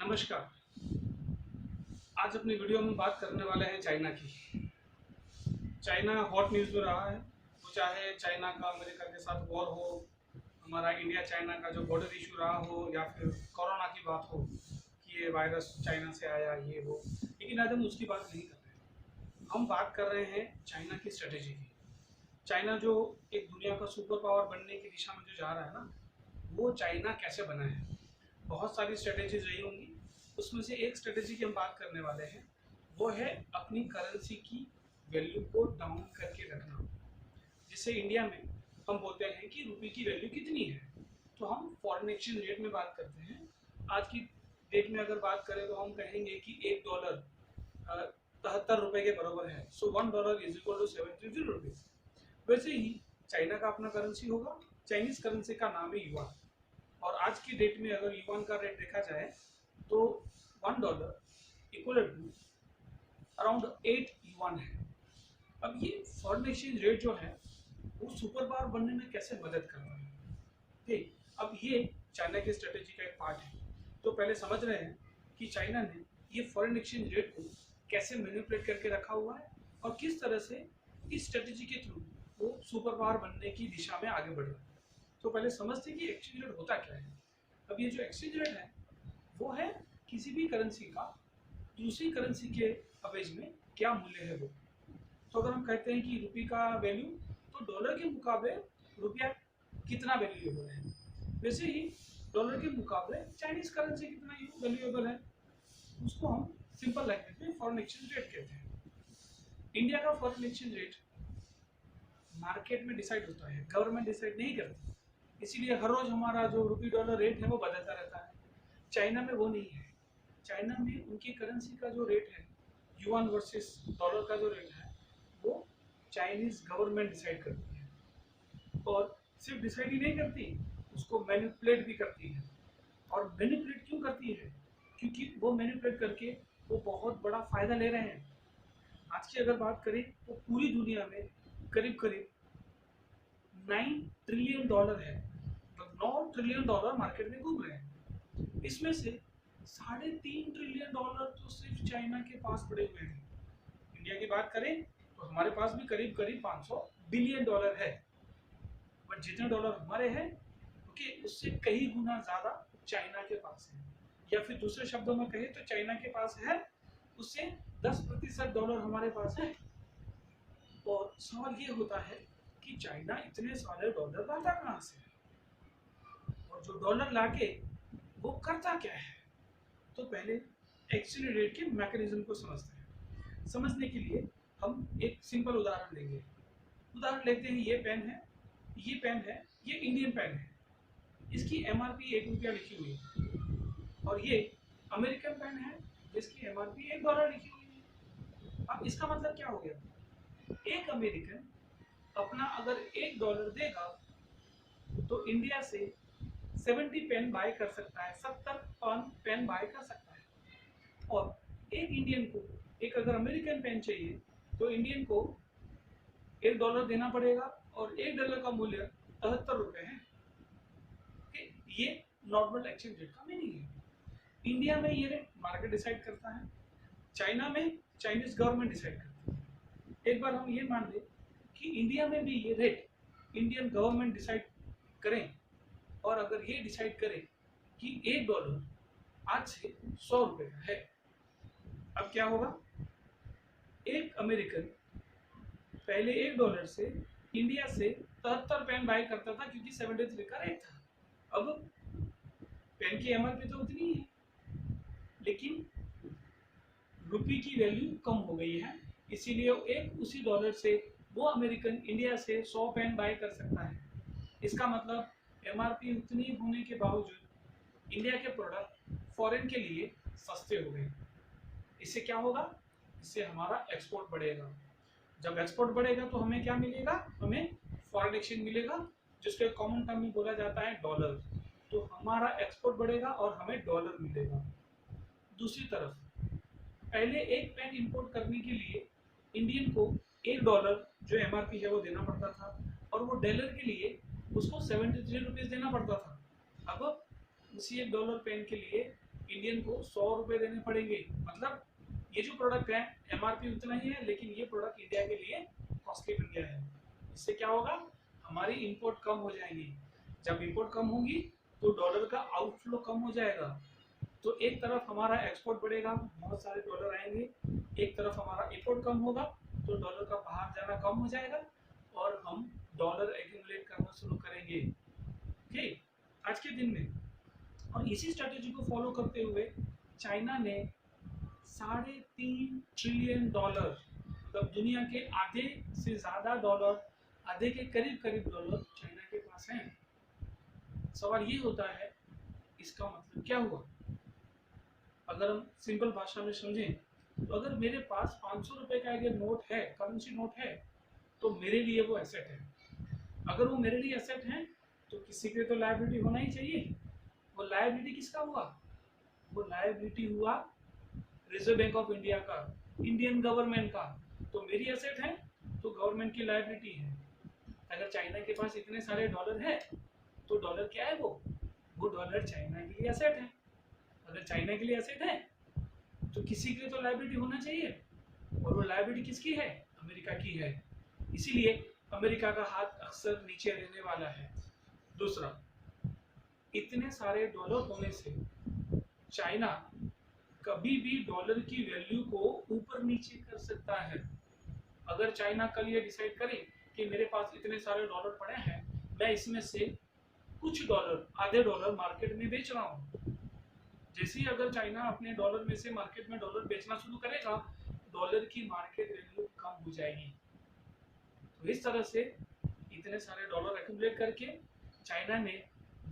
नमस्कार। आज अपनी वीडियो में बात करने वाले हैं चाइना की। चाइना हॉट न्यूज़ में रहा है। वो चाहे चाइना का अमेरिका के साथ वॉर हो, हमारा इंडिया चाइना का जो बॉर्डर इशू रहा हो, या फिर कोरोना की बात हो कि ये वायरस चाइना से आया ये वो, लेकिन आज हम उसकी बात नहीं कर रहे हैं। हम बात कर रहे हैं चाइना की स्ट्रेटेजी की। चाइना जो एक दुनिया का सुपर पावर बनने की दिशा में जो जा रहा है ना, वो चाइना कैसे बना है। बहुत सारी स्ट्रेटेजीज रही होंगी, उसमें से एक स्ट्रेटेजी की हम बात करने वाले हैं। वो है अपनी करेंसी की वैल्यू को डाउन करके रखना। जिससे इंडिया में हम बोलते हैं कि रुपये की वैल्यू कितनी है, तो हम फॉरेन एक्सचेंज रेट में बात करते हैं। आज की डेट में अगर बात करें तो हम कहेंगे कि $1 73 रुपये के बराबर है। सो $1 इज इक्वल टू 73 रुपीज। वैसे ही चाइना का अपना करेंसी होगा। चाइनीज करेंसी का नाम है युआन। और आज की डेट में अगर युआन का रेट देखा जाए तो $1 इक्वल टू अराउंड 8 युआन है। अब ये फॉरेन एक्सचेंज रेट जो है वो सुपर पावर बनने में कैसे मदद कर रहा है। ठीक, अब ये चाइना की स्ट्रेटेजी का एक पार्ट है। तो पहले समझ रहे हैं कि चाइना ने ये फॉरेन एक्सचेंज रेट को कैसे मैनिपुलेट करके रखा हुआ है और किस तरह से इस स्ट्रेटेजी के थ्रू वो सुपर पावर बनने की दिशा में आगे बढ़ रहा है। तो पहले समझते हैं कि एक्सचेंज रेट होता क्या है। अब ये जो एक्सचेंज रेट है वो है किसी भी करेंसी का दूसरी करेंसी के अवेज में क्या मूल्य है वो। तो अगर हम कहते हैं कि रुपये का वैल्यू, तो डॉलर के मुकाबले रुपया कितना वैल्यूएबल है, वैसे ही डॉलर के मुकाबले चाइनीज करेंसी कितना वैल्यूएबल है, उसको हम सिंपल लैंग्वेज में फॉरेन एक्सचेंज रेट कहते हैं। इंडिया का फॉरेन एक्सचेंज रेट मार्केट में डिसाइड होता है, गवर्नमेंट डिसाइड नहीं करती। इसीलिए हर रोज हमारा जो रुपये डॉलर रेट है वो बदलता रहता है। चाइना में वो नहीं है। चाइना में उनकी करेंसी का जो रेट है, युआन वर्सेस डॉलर का जो रेट है, वो चाइनीज गवर्नमेंट डिसाइड करती है। और सिर्फ डिसाइड ही नहीं करती, उसको मैनिपुलेट भी करती है। और मैनिपुलेट क्यों करती है? क्योंकि वो मैनिपुलेट करके वो बहुत बड़ा फायदा ले रहे हैं। आज की अगर बात करें तो पूरी दुनिया में करीब करीब $9 ट्रिलियन है। मतलब $9 ट्रिलियन मार्केट में घूम रहे हैं। इसमें से $3.5 ट्रिलियन तो सिर्फ चाइना के पास पड़े हुए हैं। इंडिया की बात करें तो हमारे पास भी करीब करीब $500 बिलियन है। बट जितने डॉलर हमारे हैं क्योंकि उससे कई गुना ज्यादा चाइना के पास है। या फिर दूसरे शब्दों में कहें तो चाइना के पास है उससे 10% डॉलर हमारे पास है। और सवाल ये होता है कि चाइना इतने सारे डॉलर लाता कहाँ से, और जो डॉलर लाके वो करता क्या है। तो पहले एक्सचेंज रेट के मैकेनिज्म को समझते हैं। समझने के लिए हम एक सिंपल उदाहरण लेंगे। उदाहरण लेते हैं, ये पेन है, ये पेन है, ये इंडियन पेन है। इसकी एमआरपी ₹1 लिखी हुई है। और ये अमेरिकन पेन है जिसकी एमआरपी $1 लिखी हुई है। अब इसका मतलब क्या हो गया? एक अमेरिकन अपना अगर $1 देगा तो इंडिया से 70 पेन बाय कर सकता है, 70 पेन बाय कर सकता है। और एक इंडियन को, एक अगर अमेरिकन पेन चाहिए तो इंडियन को $1 देना पड़ेगा। और $1 का मूल्य 73 रुपये है। ये नॉर्मल एक्सचेंज रेट का मीनिंग है। इंडिया में ये रेट मार्केट डिसाइड करता है, चाइना में चाइनीज गवर्नमेंट डिसाइड करती है। एक बार हम ये मान लें कि इंडिया में भी ये रेट इंडियन गवर्नमेंट डिसाइड करें, और अगर ये डिसाइड करें कि $1 आज से ₹100 का है। अब क्या होगा? एक अमेरिकन पहले $1 से इंडिया से 73 पेन बाय करता था क्योंकि 73 का रेट था। अब पेन की एमआरपी तो उतनी ही है, लेकिन रुपये की वैल्यू कम हो गई है। इसीलिए एक उसी डॉलर से वो अमेरिकन इंडिया से 100 पेन बाय कर सकता है। इसका मतलब एमआरपी उतनी होने के बावजूद इंडिया के प्रोडक्ट फॉरेन के लिए सस्ते हो गए। इससे क्या होगा? इससे हमारा एक्सपोर्ट बढ़ेगा। जब एक्सपोर्ट बढ़ेगा तो हमें क्या मिलेगा? हमें फॉरेन एक्सचेंज मिलेगा, जिसको कॉमन टर्म में बोला जाता है डॉलर। तो हमारा एक्सपोर्ट बढ़ेगा और हमें डॉलर मिलेगा। दूसरी तरफ पहले एक पेन इंपोर्ट करने के लिए इंडियन को $1 जो एमआरपी है वो देना पड़ता था, और वो डॉलर के लिए उसको 73 रुपीज देना पड़ता था। अब उसी $1 पेन के लिए इंडियन को 100 रुपए देने पड़ेंगे। मतलब ये जो प्रोडक्ट है एमआरपी उतना ही है, लेकिन ये प्रोडक्ट इंडिया के लिए कॉस्टली बन गया है। इससे क्या होगा, हमारी इंपोर्ट कम हो जाएगी। जब इंपोर्ट कम होगी तो डॉलर का आउटफ्लो कम हो जाएगा। तो एक तरफ हमारा एक्सपोर्ट बढ़ेगा, बहुत सारे डॉलर आएंगे, एक तरफ हमारा इंपोर्ट कम होगा तो डॉलर का बाहर जाना कम हो जाएगा और हम डॉलर एक्यूमुलेट करना शुरू करेंगे। ठीक, आज के दिन में। और इसी स्ट्रेटेजी को फॉलो करते हुए चाइना ने 3.5 ट्रिलियन डॉलर, मतलब दुनिया के आधे से ज्यादा डॉलर, आधे के करीब करीब डॉलर चाइना के पास हैं। सवाल ये होता है इसका मतलब क्या हुआ। अगर हम सिंपल भाषा में समझें तो अगर मेरे पास 500 रुपए का अगर नोट है, करेंसी नोट है, तो मेरे लिए वो एसेट है। अगर वो मेरे लिए एसेट है तो किसी के तो लायबिलिटी होना ही चाहिए। वो लायबिलिटी किसका हुआ, वो लायबिलिटी हुआ रिजर्व बैंक ऑफ इंडिया का, इंडियन गवर्नमेंट का। तो मेरी एसेट है तो गवर्नमेंट की लायबिलिटी है। अगर चाइना के पास इतने सारे डॉलर है तो डॉलर क्या है, वो डॉलर चाइना के लिए एसेट है। अगर चाइना के लिए एसेट है तो किसी के लिए तो लायबिलिटी होना चाहिए, और वो लायबिलिटी किसकी है, अमेरिका की है। इसीलिए अमेरिका का हाथ अक्सर नीचे रहने वाला है। दूसरा, इतने सारे डॉलर होने से चाइना कभी भी डॉलर की वैल्यू को ऊपर नीचे कर सकता है। अगर चाइना कल ये डिसाइड करे कि मेरे पास इतने सारे डॉलर पड़े हैं, मैं इसमें से कुछ डॉलर, आधे डॉलर मार्केट में बेच रहा हूँ। जैसे ही अगर चाइना अपने डॉलर में से मार्केट में डॉलर बेचना शुरू करेगा, डॉलर की मार्केट वैल्यू कम हो जाएगी। तो इस तरह से इतने सारे डॉलर एक्यूमुलेट करके चाइना ने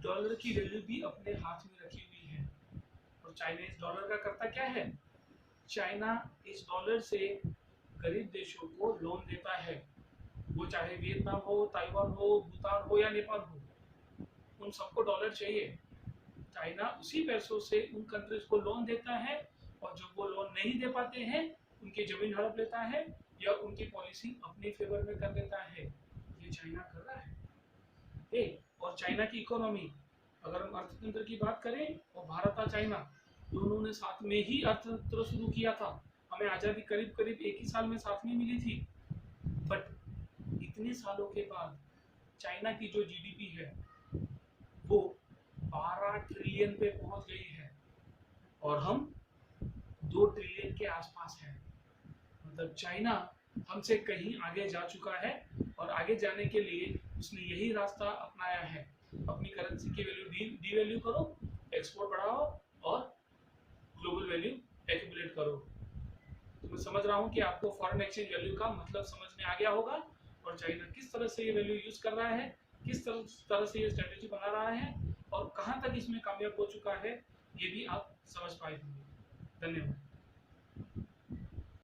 डॉलर की वैल्यू भी अपने हाथ में रखी हुई है। और चाइना इस डॉलर का करता क्या है, चाइना इस डॉलर से गरीब देशों को लोन देता है। वो चाहे वियतनाम हो, ताइवान हो, भूटान हो या नेपाल हो, उन सबको डॉलर चाहिए। चाइना उसी पैसों से उन कंट्रीज को लोन देता है, और जब वो लोन नहीं दे पाते हैं उनकी जमीन हड़प लेता है या उनकी पॉलिसी अपने फेवर में कर देता है। ये चाइना कर रहा है। और चाइना की इकोनॉमी, अगर हम अर्थतंत्र की बात करें, और भारत और चाइना दोनों ने साथ में ही अर्थतंत्र शुरू किया था। हमें आजादी करीब करीब एक ही साल में साथ में मिली थी, बट इतने सालों के बाद चाइना की जो जीडीपी है वो 12 ट्रिलियन पे पहुंच गई है, और हम 2 ट्रिलियन के आसपास हैं। मतलब चाइना हमसे कहीं आगे जा चुका है, और आगे जाने के लिए उसने यही रास्ता अपनाया है। अपनी करेंसी की वैल्यू डीवैल्यू करो, एक्सपोर्ट बढ़ाओ और ग्लोबल वैल्यू एक्यूमुलेट करो। तो मैं समझ रहा हूँ कि आपको फॉरेन एक्सचेंज वैल्यू का मतलब समझ में आ गया होगा, और चाइना किस तरह से ये वैल्यू यूज कर रहा है, किस तरह से ये स्ट्रेटेजी बना रहा है, और कहाँ तक इसमें कामयाब हो चुका है, ये भी आप समझ पाए होंगे। धन्यवाद।